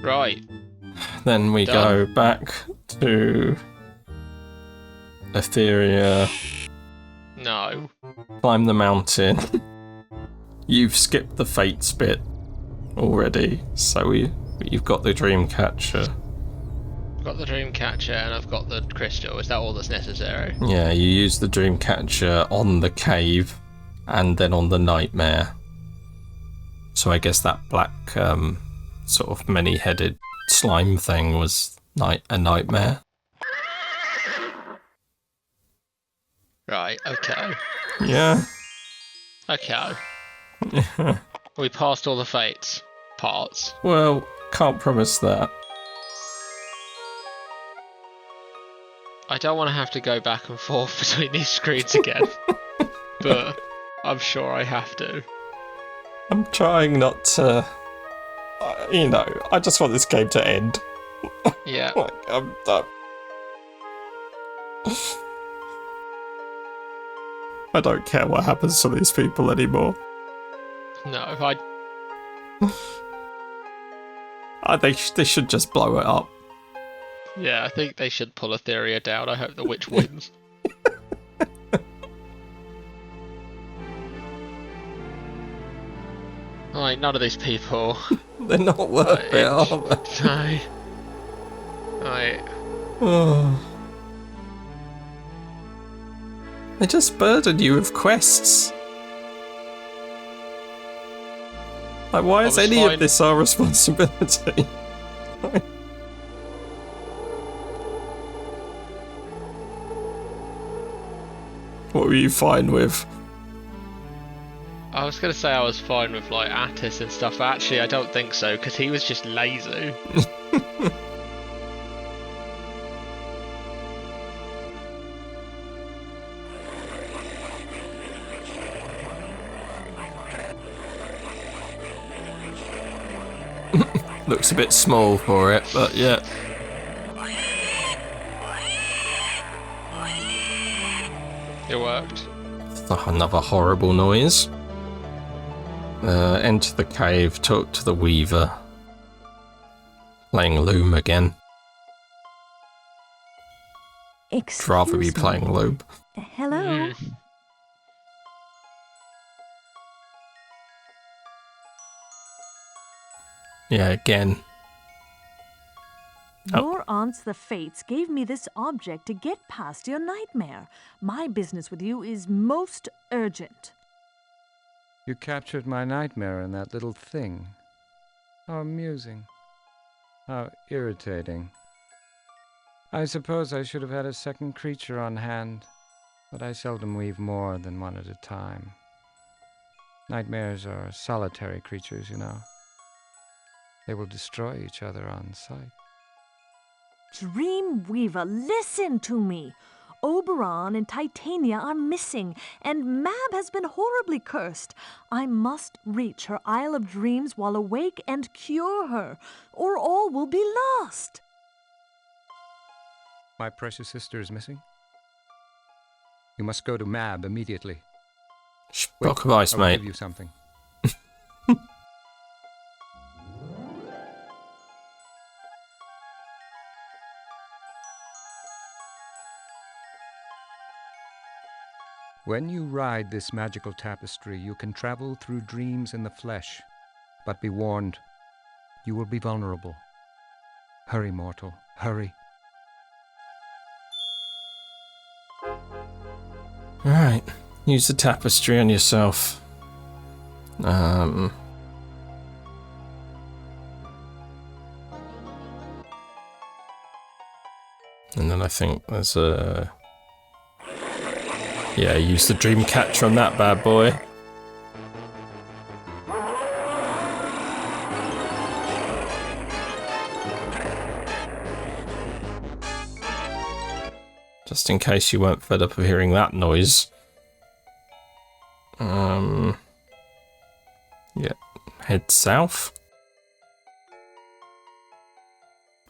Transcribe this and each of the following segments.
Right. Then we go back to Etheria. No. Climb the mountain. You've skipped the Fates bit already, so you've got the Dreamcatcher. I've got the Dreamcatcher and I've got the crystal. Is that all that's necessary? Yeah, you use the Dreamcatcher on the cave and then on the nightmare. So I guess that black sort of many-headed slime thing was a nightmare. Right, okay. Yeah. Okay. We passed all the Fates parts. Well, can't promise that. I don't want to have to go back and forth between these screens again. But I'm sure I have to. I'm trying not to... I just want this game to end. Yeah. I'm I don't care what happens to these people anymore. No, They should just blow it up. Yeah, I think they should pull Etheria down. I hope the witch wins. Like, none of these people. They're not worth it, are they? No. Right. Oh. They just burden you with quests. Like, why is any of this our responsibility? What were you fine with? I was going to say I was fine with, like, Attis and stuff. Actually, I don't think so, because he was just lazy. Looks a bit small for it, but yeah. It worked. Another horrible noise. Enter the cave, talk to the Weaver. Playing Loom again. I'd rather be playing Loom. Hello? Yeah, again. Your aunts, the Fates, gave me this object to get past your nightmare. My business with you is most urgent. You captured my nightmare in that little thing. How amusing. How irritating. I suppose I should have had a second creature on hand, but I seldom weave more than one at a time. Nightmares are solitary creatures, you know. They will destroy each other on sight. Dreamweaver, listen to me. Oberon and Titania are missing, and Mab has been horribly cursed. I must reach her Isle of Dreams while awake and cure her, or all will be lost. My precious sister is missing? You must go to Mab immediately. Block of ice, mate. I'll give you something. When you ride this magical tapestry, you can travel through dreams in the flesh. But be warned, you will be vulnerable. Hurry, mortal, hurry. Alright, use the tapestry on yourself. And then I think there's a... Yeah, use the dream catcher on that bad boy. Just in case you weren't fed up of hearing that noise. Yeah, head south.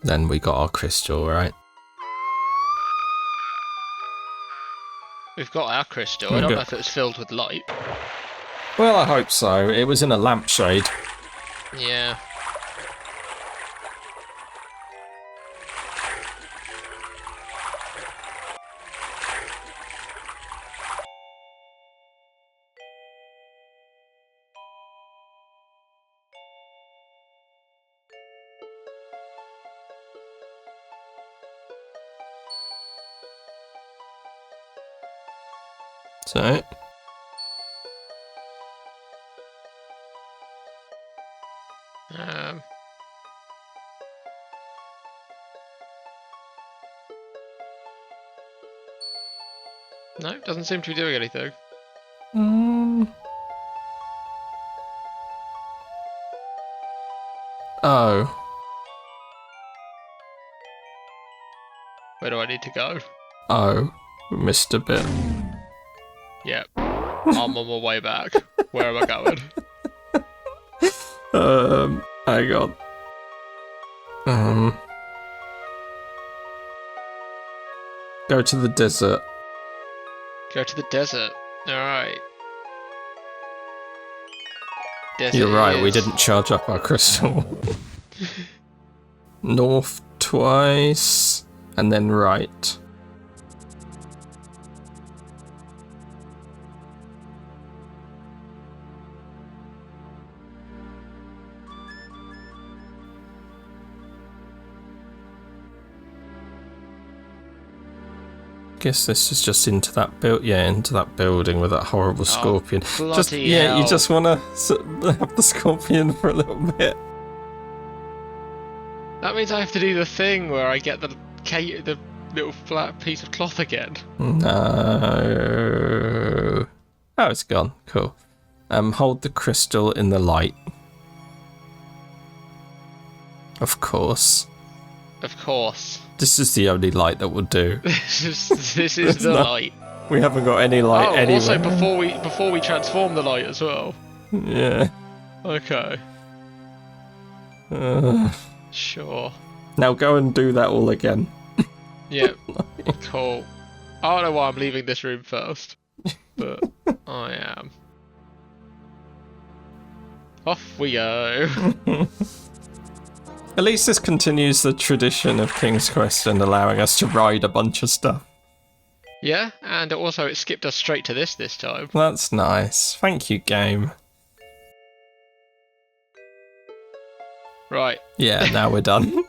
Then we got our crystal, right? We've got our crystal. I don't know if it was filled with light. Well, I hope so. It was in a lampshade. Yeah. So, No, doesn't seem to be doing anything. Oh. Where do I need to go? Oh. We missed a bit. Yep. I'm on my way back. Where am I going? Hang on. Go to the desert. Go to the desert. Alright. Desert You're right, we is. didn't charge up our crystal. North twice, and then right. Guess this is just into that into that building with that horrible scorpion. Bloody hell. You just want to have the scorpion for a little bit. That means I have to do the thing where I get the little flat piece of cloth again. No. Oh, it's gone. Cool. Hold the crystal in the light. Of course. Of course. This is the only light that will do. This is the light. We haven't got any light anywhere. Also before we transform the light as well. Yeah. Okay. Sure. Now go and do that all again. Yep. Cool. I don't know why I'm leaving this room first, but I am. Off we go. At least this continues the tradition of King's Quest and allowing us to ride a bunch of stuff. Yeah, and also it skipped us straight to this time. That's nice. Thank you, game. Right. Yeah, now we're done.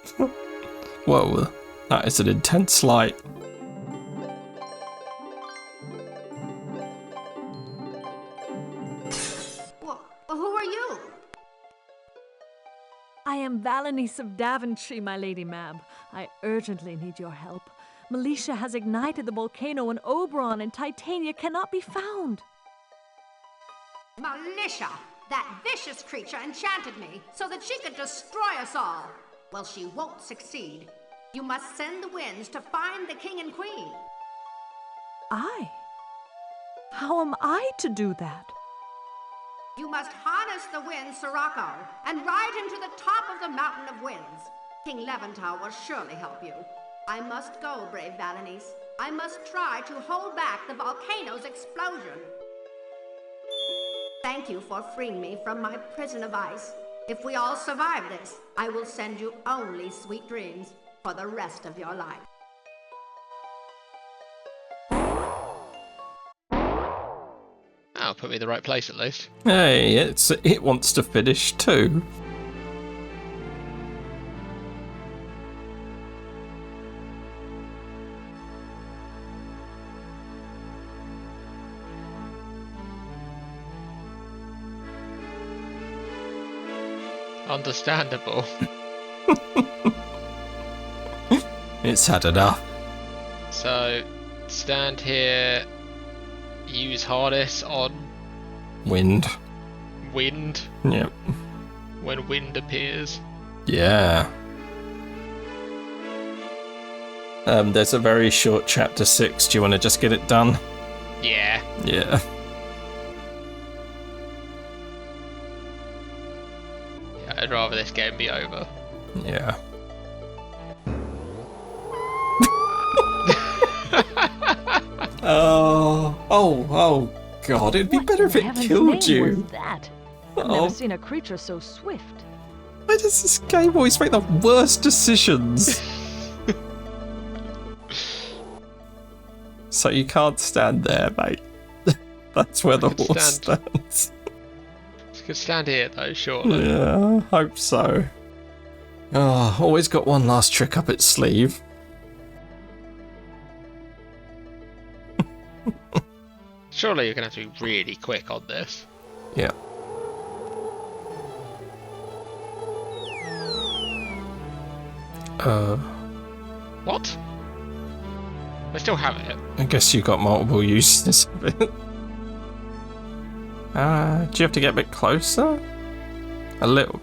Whoa, that is an intense light. Well, who are you? I am Valanice of Daventry, my Lady Mab. I urgently need your help. Militia has ignited the volcano and Oberon and Titania cannot be found. Militia! That vicious creature enchanted me so that she could destroy us all. Well, she won't succeed. You must send the winds to find the king and queen. I? How am I to do that? You must harness the wind, Sirocco, and ride him to the top of the mountain of winds. King Levantar will surely help you. I must go, brave Valanice. I must try to hold back the volcano's explosion. Thank you for freeing me from my prison of ice. If we all survive this, I will send you only sweet dreams for the rest of your life. That'll put me in the right place at least. Hey, it wants to finish too. Understandable. It's had enough. So, stand here, use harness on Wind. wind Yep. when wind appears. Yeah. There's a very short chapter 6. Do you want to just get it done? Yeah. Yeah. I'd rather this game be over. Yeah. Oh, God, it'd be better if What in it heaven's killed name you. was that? I've Oh. never seen a creature so swift. Why does this game always make the worst decisions? So you can't stand there, mate. That's where the could horse stand. stands. You could stand here though, surely. Yeah, hope so. Oh, always got one last trick up its sleeve. Surely you're gonna have to be really quick on this. Yeah. What? I still have it. I guess you got multiple uses of it. Do you have to get a bit closer? A little.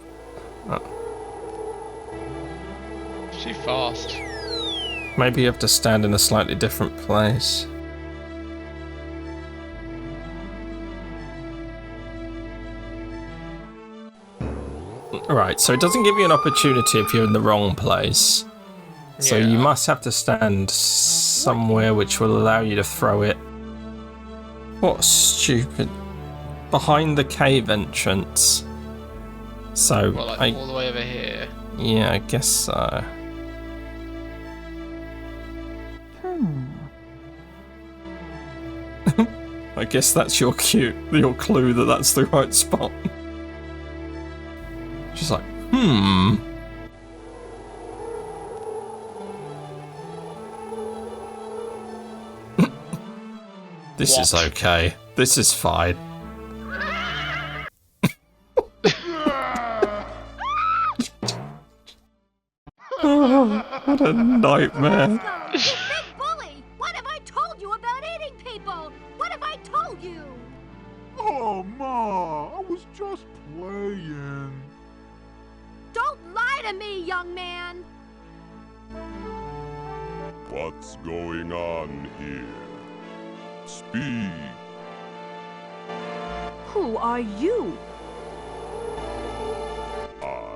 It's too fast. Maybe you have to stand in a slightly different place. Right, so it doesn't give you an opportunity if you're in the wrong place. So you Yeah. must have to stand somewhere which will allow you to throw it. What stupid. Behind the cave entrance. So, Well, like all the way over here. yeah, I guess so. I guess that's your clue that that's the right spot. Just like, This is What? okay. This is fine. Oh, what a nightmare. Big bully! What have I told you about eating people? What have I told you? Oh, Ma, I was just playing. Don't lie to me, young man! What's going on here? Speak. Who are you? I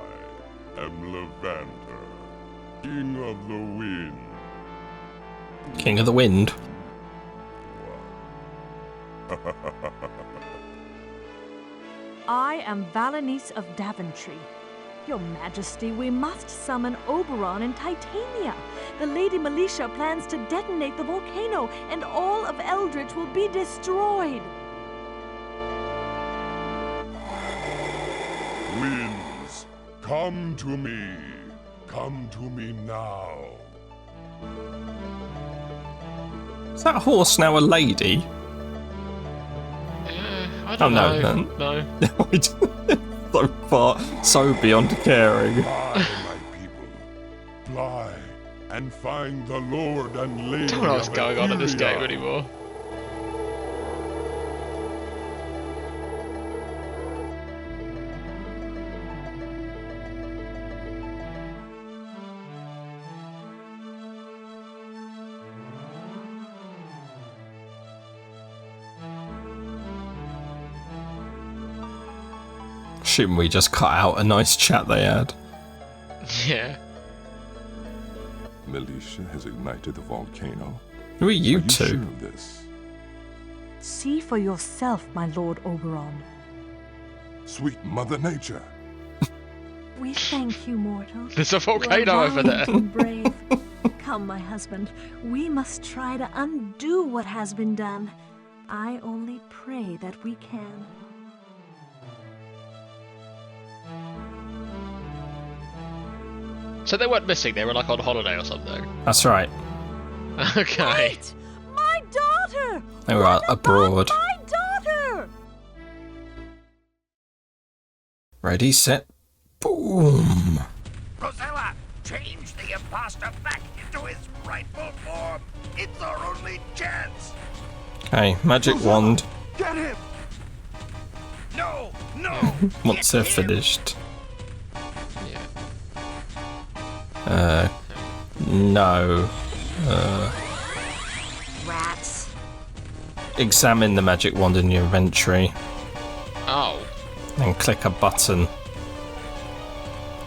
am Levanter, King of the Wind. King of the Wind. I am Valanice of Daventry. Your Majesty, we must summon Oberon and Titania. The Lady Militia plans to detonate the volcano, and all of Eldritch will be destroyed. Winds, come to me. Come to me now. Is that horse now a lady? I don't no, know. then. No. So far, so beyond caring. Fly, my people. Fly and find the Lord and Lady I don't know what's of going on in this game Etheria. anymore. Shouldn't we just cut out a nice chat they had? Yeah. Militia has ignited the volcano. Who are you Are you two? sure of this? See for yourself, my Lord Oberon. Sweet Mother Nature. We thank you, mortal. There's a You are volcano over there. valiant and brave. Come, my husband, we must try to undo what has been done. I only pray that we can. So they weren't missing, they were like on holiday or something. That's right. Okay. Wait! My daughter! They were What about abroad. my daughter! Ready, set, boom. Rosella, change the imposter back into his rightful form. It's our only chance. Okay, magic wand. Get him! No, no. Once they're Get him. finished. Yeah. No. Rats. Examine the magic wand in your inventory Oh. and click a button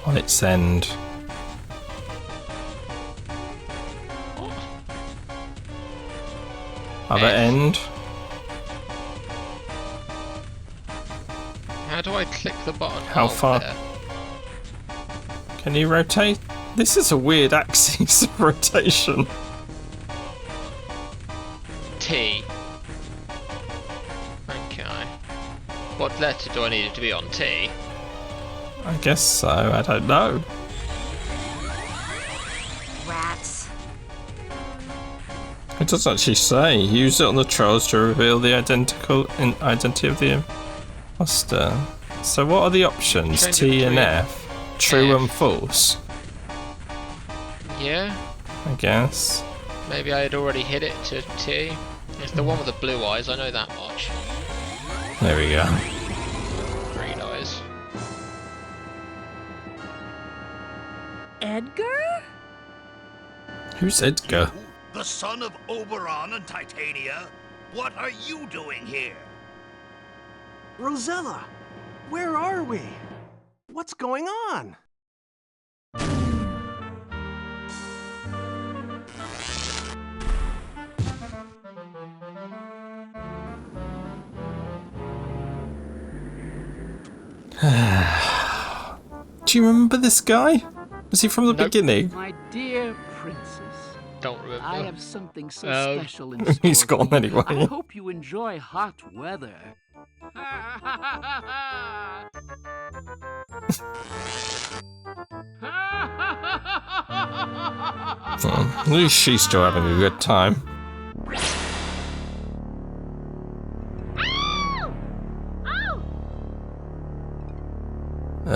on its end. Other end. How do I click the button? How far? There. Can you rotate? This is a weird axis of rotation. T. Okay. What letter do I need it to be on? T? I guess so, I don't know. Rats. It does actually say, use it on the trolls to reveal the identity of the imposter. So what are the options? Change T it and to F? True F. and false? Yeah? I guess. Maybe I had already hit it to T. It's the one with the blue eyes, I know that much. There we go. Green eyes. Edgar? Who's Edgar? The son of Oberon and Titania? What are you doing here? Rosella, where are we? What's going on? Do you remember this guy? Was he from the Nope. beginning? My dear princess, Don't remember. I have something so Um, special in store. He's for gone you. anyway. I hope you enjoy hot weather. At least she's still having a good time.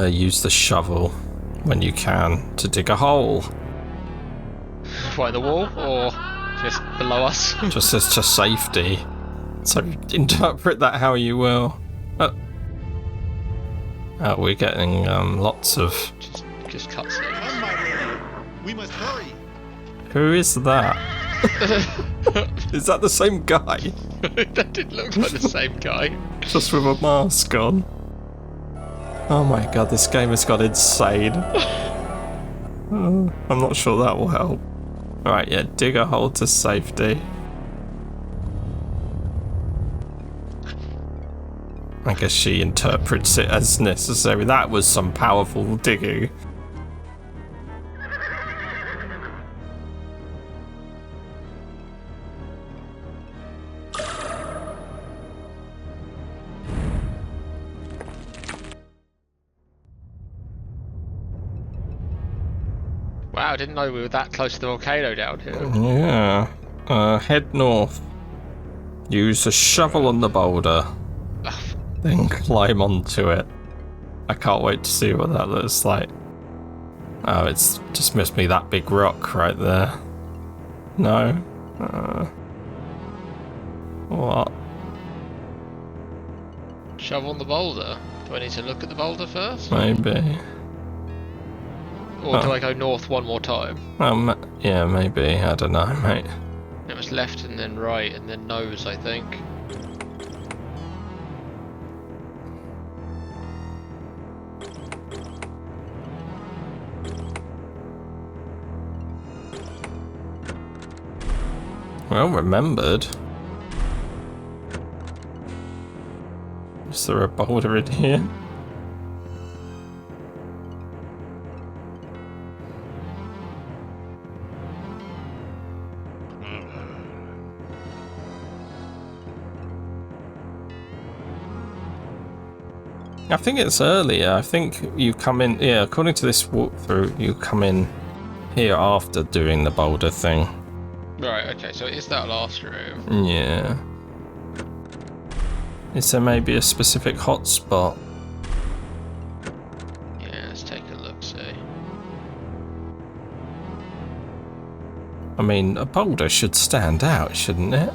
Use the shovel when you can to dig a hole. By the wall or just below us? Just as to safety. So interpret that how you will. We're getting lots of... Just cutscenes. Come, my lady. We must hurry. Who is that? Is that the same guy? That did look like the same guy. Just with a mask on. Oh my god, this game has got insane. I'm not sure that will help. Right, yeah, dig a hole to safety. I guess she interprets it as necessary. That was some powerful digging. Wow, I didn't know we were that close to the volcano down here. Yeah. Head north. Use a shovel on the boulder. Then climb onto it. I can't wait to see what that looks like. Oh, it's just missed me that big rock right there. No. What? Shovel on the boulder. Do I need to look at the boulder first? Maybe. Or do I go north one more time? Yeah, maybe. I don't know, mate. It was left and then right and then nose, I think. Well remembered. Is there a boulder in here? I think it's earlier. I think you come in, yeah, according to this walkthrough, you come in here after doing the boulder thing. Right, okay, so it is that last room. Yeah. Is there maybe a specific hotspot? Yeah, let's take a look, see. I mean, a boulder should stand out, shouldn't it?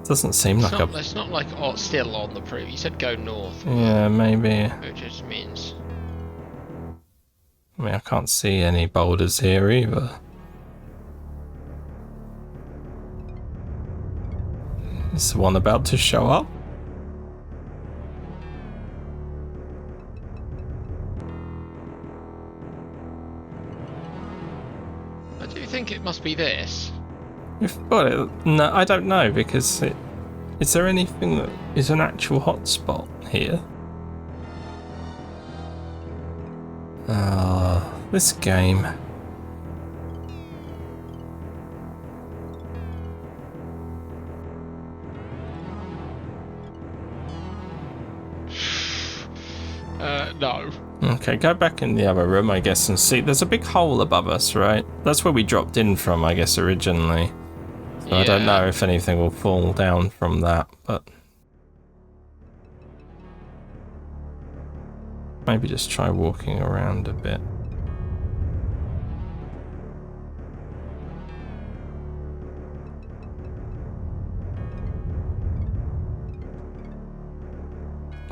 Doesn't seem like a... It's not like still on the preview. You said go north. Yeah, maybe. Which just means... I mean, I can't see any boulders here either. Is the one about to show up? I do think it must be this. We've got it. No, I don't know, because is there anything that is an actual hotspot here? This game. No. Okay, go back in the other room, I guess, and see. There's a big hole above us, right? That's where we dropped in from, I guess, originally. So yeah. I don't know if anything will fall down from that, but... maybe just try walking around a bit.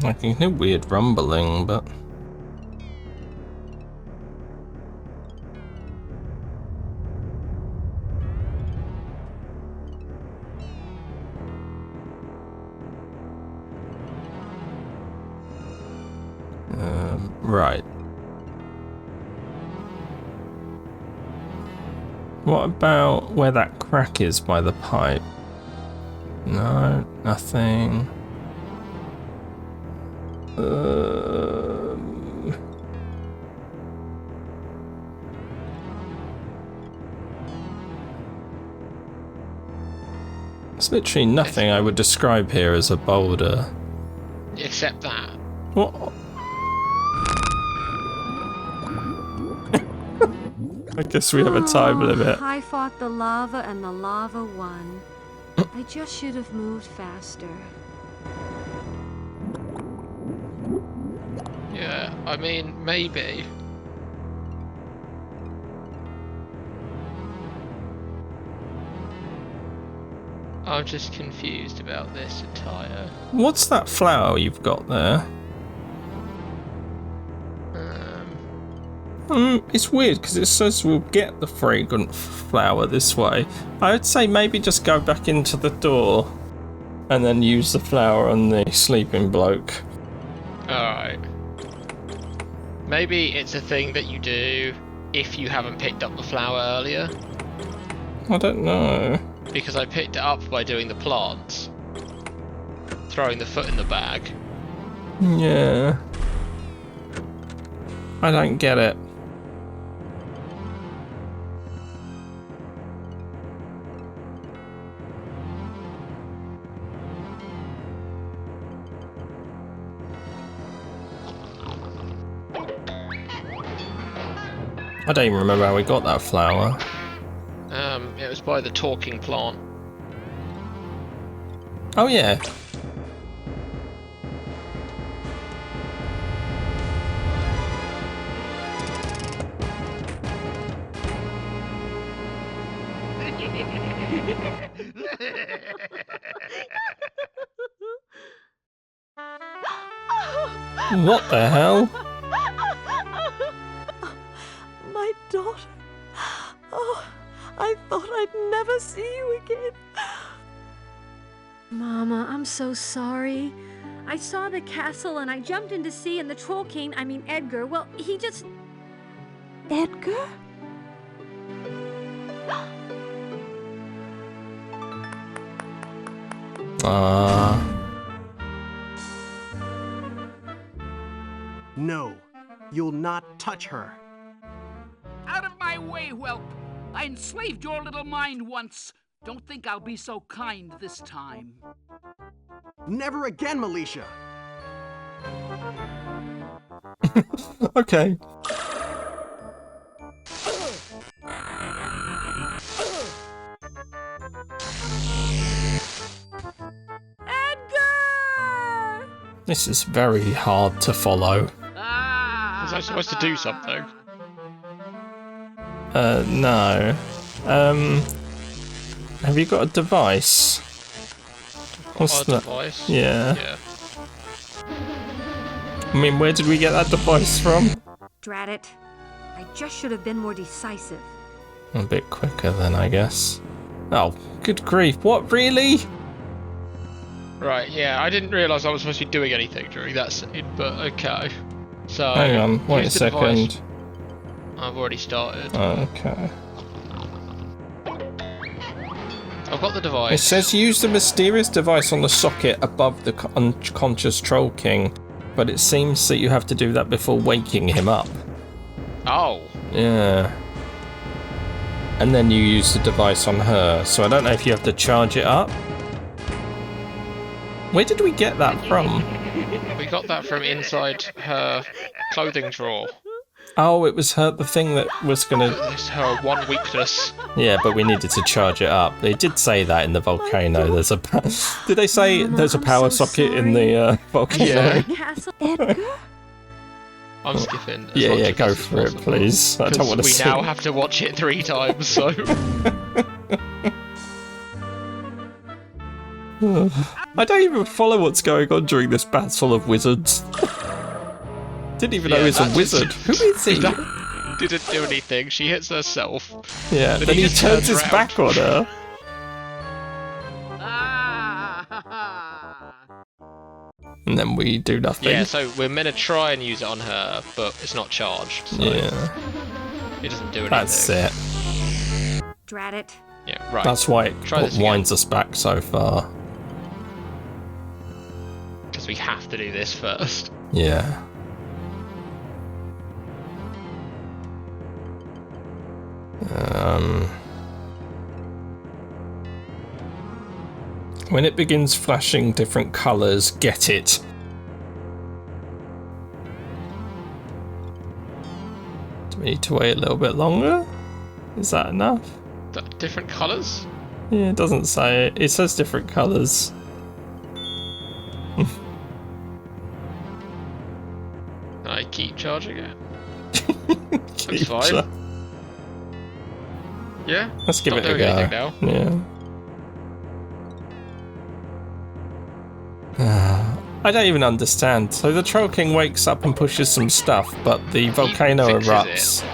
I can hear weird rumbling, but... right. What about where that crack is by the pipe? No, nothing. There's literally nothing I would describe here as a boulder. Except that. What? I guess we have a time limit. I fought the lava and the lava won. I just should have moved faster. Yeah, I mean, maybe. I'm just confused about this entire... What's that flower you've got there? It's weird because it says we'll get the fragrant flower this way. I would say maybe just go back into the door and then use the flower on the sleeping bloke. Alright. Maybe it's a thing that you do if you haven't picked up the flower earlier. I don't know. Because I picked it up by doing the plants. Throwing the foot in the bag. Yeah. I don't get it. I don't even remember how we got that flower. It was by the talking plant. Oh yeah. What the hell? My daughter. Oh, I thought I'd never see you again. Mama, I'm so sorry. I saw the castle and I jumped in to see, and the troll king, I mean Edgar, well, he just... Edgar? No, you'll not touch her. Out of my way, whelp! I enslaved your little mind once. Don't think I'll be so kind this time. Never again, Militia! Okay. Edgar! This is very hard to follow. Was I supposed to do something? No. Have you got a device? What's that? Device? Yeah. I mean, where did we get that device from? Drat it. I just should have been more decisive. A bit quicker then, I guess. Oh, good grief. What, really? Right, yeah, I didn't realise I was supposed to be doing anything during that scene, but okay. So, hang on, wait a use the device. second. I've already started. Okay. I've got the It device. says use the mysterious device on the socket above the unconscious Troll King, but it seems that you have to do that before waking him up. Oh. Yeah. And then you use the device on her, so I don't know if you have to charge it up. Where did we get that from? We got that from inside her clothing drawer. Oh, it was the thing that was gonna... It's her one weakness. Yeah, but we needed to charge it up. They did say that in the volcano. There's a... Did they say there's a power socket in the volcano? Yeah. Edgar? I'm skipping. Yeah, go for it, please. I don't want to see. We now have to watch it 3 times, so... I don't even follow what's going on during this battle of wizards. Didn't even know he's a wizard. Who is he? Didn't do anything. She hits herself. Yeah, then he turns his back on her. And then we do nothing. Yeah, so we're meant to try and use it on her, but it's not charged. So yeah. It doesn't do anything. That's it. Drat it. Yeah, right. That's why it winds us back so far. Because we have to do this first. Yeah. When it begins flashing different colours, get it. Do we need to wait a little bit longer? Is that enough? Different colours? Yeah, it doesn't say it. It says different colours. I keep charging it. That's fine. Yeah? Let's give it a go. go. Yeah. I don't even understand. So the Troll King wakes up and pushes some stuff, but the volcano erupts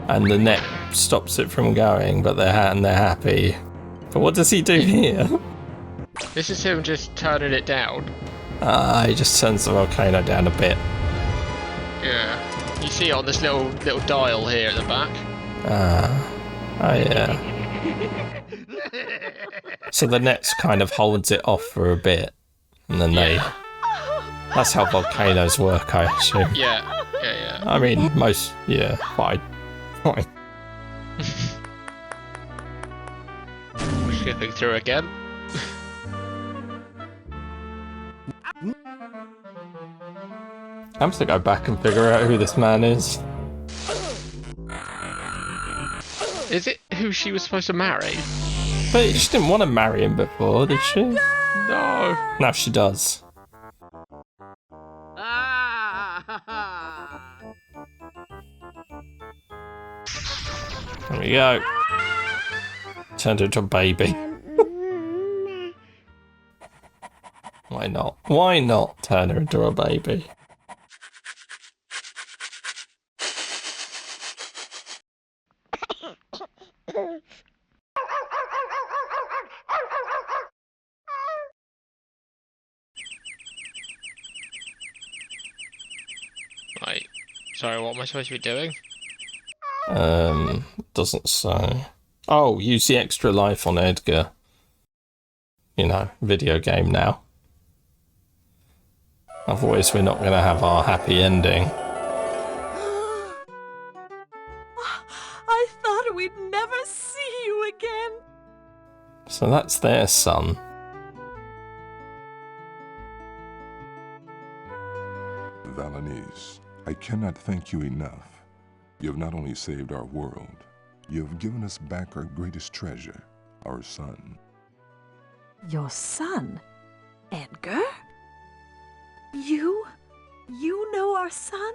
and the net stops it from going, but they're happy. But what does he do here? This is him just turning it down. He just turns the volcano down a bit. Yeah. You see it on this little dial here at the back. Oh yeah. So the net kind of holds it off for a bit, and then that's how volcanoes work, I assume. Yeah. I mean, most, fine. We're skipping through again. I'm just gonna go back and figure out who this man is. Is it who she was supposed to marry? But she didn't want to marry him before, did she? No. Now she does. There we go. Turned her into a baby. Why not? Why not turn her into a baby? Right. Sorry, what am I supposed to be doing? Doesn't say. Oh, use the extra life on Edgar. You know, video game now. Otherwise, we're not going to have our happy ending. I thought we'd never see you again. So that's their son. Valanice, I cannot thank you enough. You have not only saved our world, you have given us back our greatest treasure, our son. Your son? Edgar? You know our son?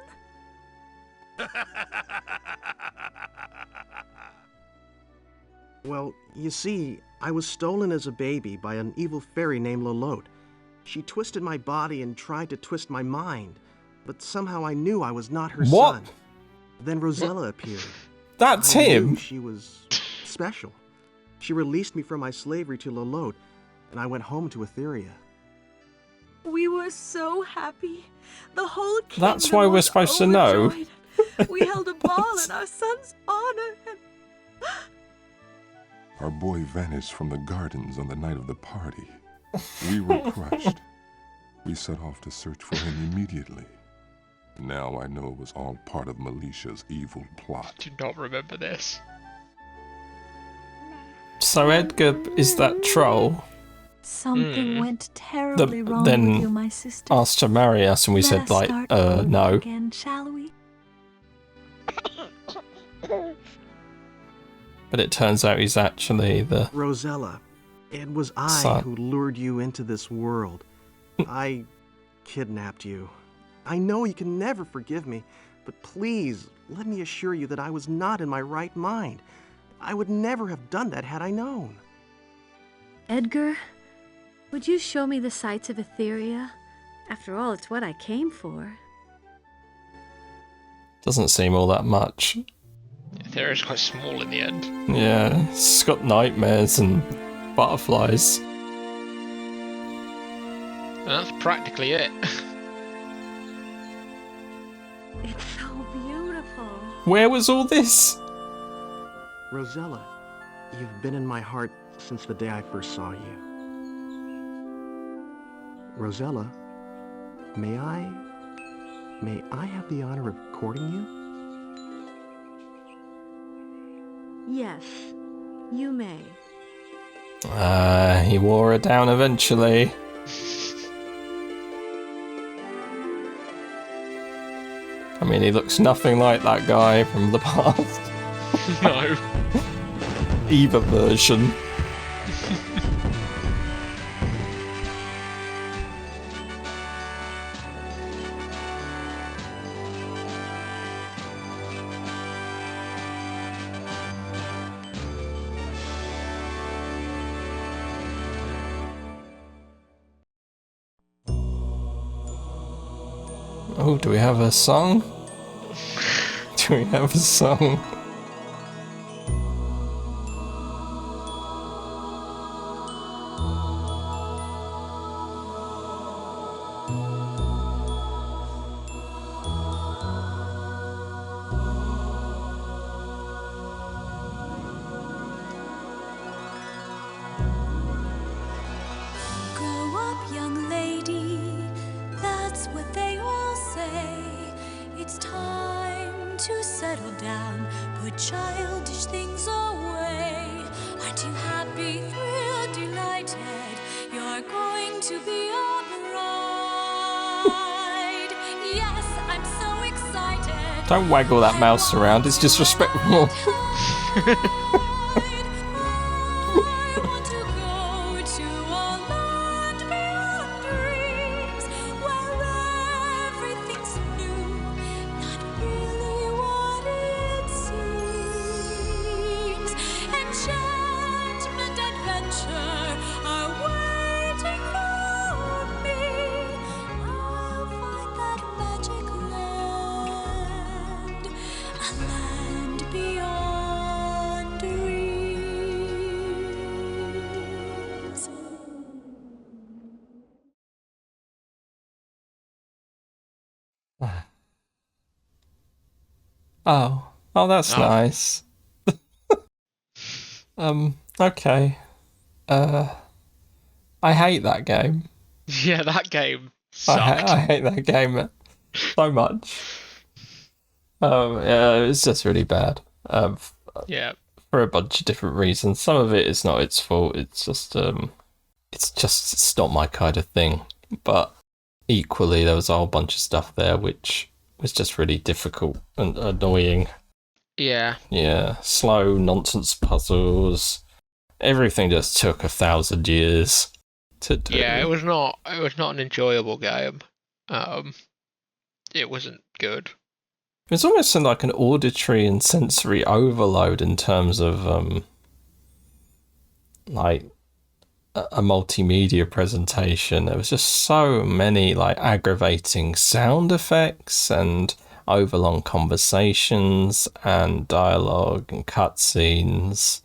Well, you see, I was stolen as a baby by an evil fairy named Lolotte. She twisted my body and tried to twist my mind, but somehow I knew I was not her son. Then Rosella appeared. That's I him? knew she was special. She released me from my slavery to Lolotte, and I went home to Etheria. We were so happy. The whole kingdom That's why we're was supposed to know. overjoyed. We held a ball in our son's honor. Our boy vanished from the gardens on the night of the party. We were crushed. We set off to search for him immediately. Now I know it was all part of Melicia's evil plot. I do not remember this. So Edgar is that troll? Something went terribly wrong with you, my sister. Asked to marry us, and we said, like, no. Again, shall we? But it turns out he's actually the... Rosella, it was I son. who lured you into this world. I kidnapped you. I know you can never forgive me, but please, let me assure you that I was not in my right mind. I would never have done that had I known. Edgar, would you show me the sights of Etheria? After all, it's what I came for. Doesn't seem all that much. Etheria is quite small in the end. Yeah, it's got nightmares and butterflies. And that's practically it. It's so beautiful. Where was all this? Rosella, you've been in my heart since the day I first saw you. Rosella, may I have the honor of courting you? Yes, you may. He wore her down eventually. I mean, he looks nothing like that guy from the past. No. Either version. Oh, do we have a song? Do we have a song? Grow up, young lady, that's what they all say. It's time to settle down, put childish things away. Aren't you happy, thrilled, delighted? You're going to be a bride. Yes, I'm so excited. Don't waggle that mouse around, it's disrespectful. Oh, that's nice. Okay. I hate that game. Yeah, that game sucked. I hate that game so much. Yeah, it's just really bad. Yeah. For a bunch of different reasons. Some of it is not its fault. It's just it's not my kind of thing. But equally, there was a whole bunch of stuff there which was just really difficult and annoying. Yeah. Yeah, slow nonsense puzzles. Everything just took 1,000 years to do. Yeah, it was not an enjoyable game. It wasn't good. It's almost like an auditory and sensory overload in terms of like a multimedia presentation. There was just so many like aggravating sound effects and overlong conversations and dialogue and cutscenes.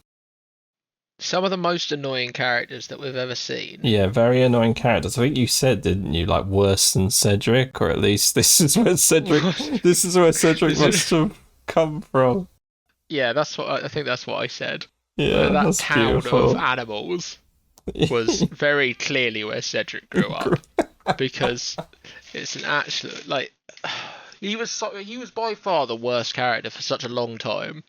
Some of the most annoying characters that we've ever seen. Yeah, very annoying characters. I think you said, didn't you, like worse than Cedric, or at least this is where Cedric must have come from. Yeah, I think that's what I said. Yeah, that that's town beautiful. of animals was very clearly where Cedric grew up, because it's an actual like he was by far the worst character for such a long time.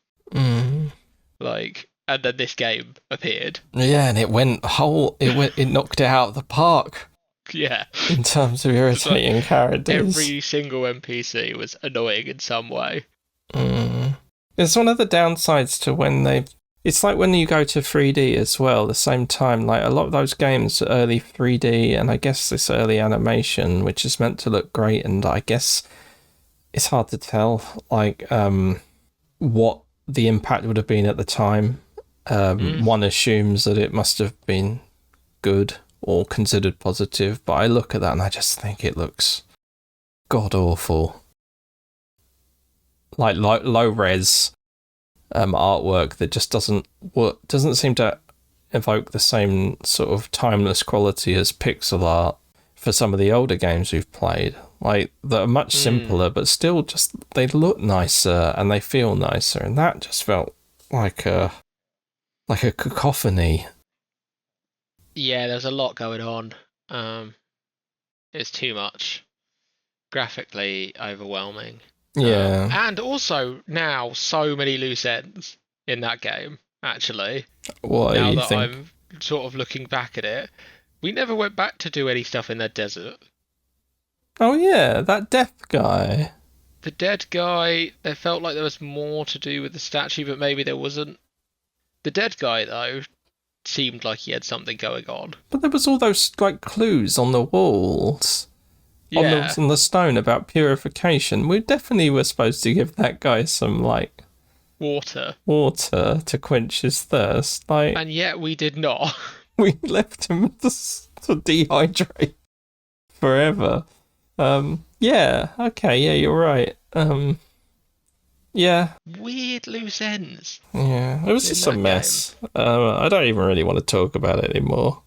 Like, and then this game appeared. Yeah, and it knocked it out of the park. Yeah. In terms of irritating characters. Every single NPC was annoying in some way. It's one of the downsides to when it's like when you go to 3D as well, the same time, like a lot of those games are early 3D, and I guess this early animation, which is meant to look great, and I guess it's hard to tell, like, what the impact would have been at the time. One assumes that it must have been good or considered positive, but I look at that and I just think it looks god awful. Like low res artwork that just doesn't seem to evoke the same sort of timeless quality as pixel art for some of the older games we've played. Like, that are much simpler, but still just they look nicer and they feel nicer, and that just felt like a cacophony. Yeah, there's a lot going on. It's too much. Graphically overwhelming. Yeah. And also now so many loose ends in that game, actually. What now do you that think? I'm sort of looking back at it, we never went back to do any stuff in the desert. Oh yeah, that death guy. The dead guy, there felt like there was more to do with the statue, but maybe there wasn't. The dead guy, though, seemed like he had something going on. But there was all those like clues on the walls, on the stone about purification. We definitely were supposed to give that guy some like water to quench his thirst. Like, and yet we did not. We left him to dehydrate forever. Yeah. Okay. Yeah, you're right. Yeah. Weird loose ends. Yeah, it was just a mess. I don't even really want to talk about it anymore.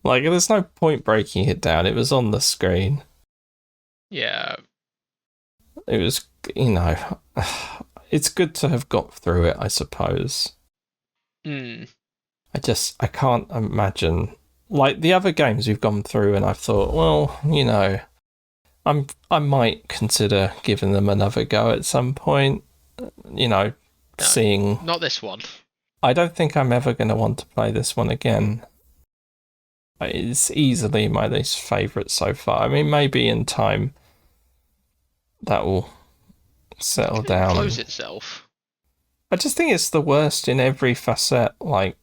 Like, there's no point breaking it down. It was on the screen. Yeah. It was, it's good to have got through it, I suppose. I can't imagine, like, the other games we've gone through, and I've thought, well, I might consider giving them another go at some point. Seeing. Not this one. I don't think I'm ever going to want to play this one again. It's easily my least favourite so far. I mean, maybe in time that will settle down. Close itself. I just think it's the worst in every facet. Like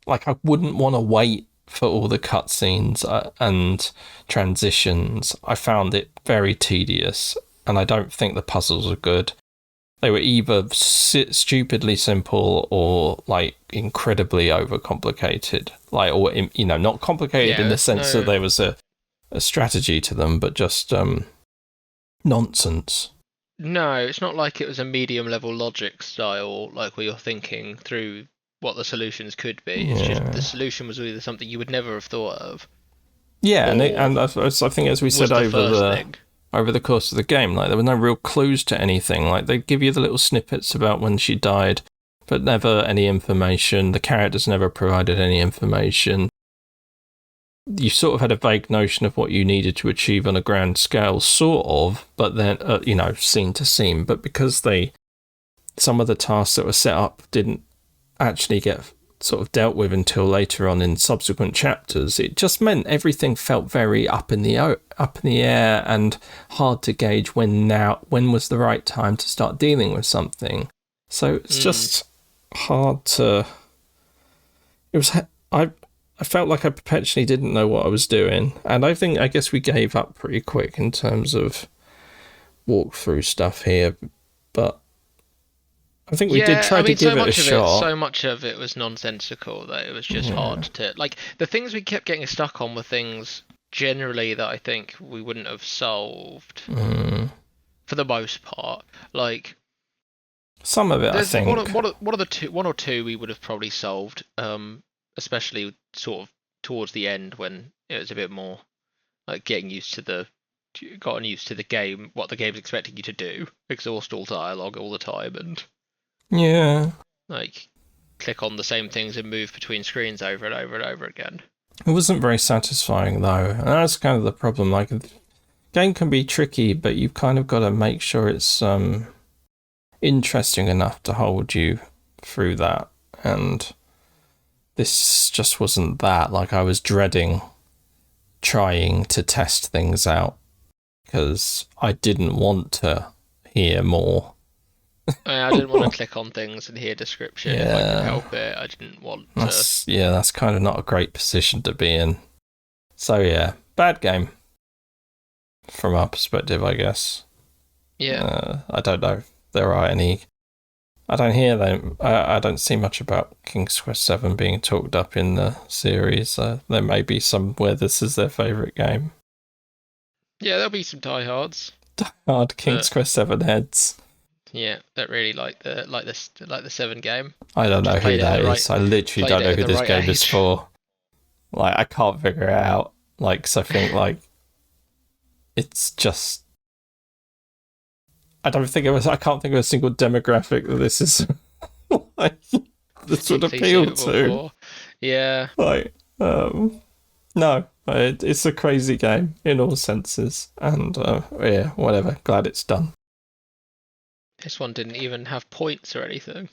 I wouldn't want to wait for all the cutscenes and transitions. I found it very tedious, and I don't think the puzzles are good. They were either stupidly simple or like incredibly overcomplicated, or not complicated in the sense that there was a strategy to them, but just nonsense. No, it's not like it was a medium level logic style, like where you're thinking through what the solutions could be. It's just the solution was either something you would never have thought of. Yeah, and I think, as we said over the course of the game, like, there were no real clues to anything. Like, they'd give you the little snippets about when she died, but never any information. The characters never provided any information. You sort of had a vague notion of what you needed to achieve on a grand scale, sort of, but then, scene to scene. But because some of the tasks that were set up didn't actually get sort of dealt with until later on in subsequent chapters, it just meant everything felt very up in the air and hard to gauge when was the right time to start dealing with something. So it's just hard to. I felt like I perpetually didn't know what I was doing, and I guess we gave up pretty quick in terms of walkthrough stuff here, but I think we did try to give it a shot. So much of it was nonsensical that it was just hard to... Like, the things we kept getting stuck on were things generally that I think we wouldn't have solved for the most part. Like, some of it, I think. One or two we would have probably solved, especially sort of towards the end when it was a bit more like gotten used to the game, what the game's expecting you to do, exhaust all dialogue all the time, and Yeah. Like, click on the same things and move between screens over and over and over again. It wasn't very satisfying, though. And that's kind of the problem. Like, the game can be tricky, but you've kind of got to make sure it's interesting enough to hold you through that. And this just wasn't that. Like, I was dreading trying to test things out because I didn't want to hear more. I didn't want to click on things and hear description if I could help it. I didn't want to. That's kind of not a great position to be in. So yeah, bad game from our perspective, I guess. Yeah. I don't know if there are any. I don't hear them. I don't see much about King's Quest 7 being talked up in the series. There may be some where this is their favourite game. Yeah, there'll be some diehards. Diehard King's Quest 7 heads. Yeah, that really like the 7 game. I don't know who that is. I literally don't know who this game is for. Like, I can't figure it out. Like, 'cause I think, like, it's just... I can't think of a single demographic that this is like this would appeal to. Yeah. Like, no, it's a crazy game in all senses, and yeah, whatever. Glad it's done. This one didn't even have points or anything.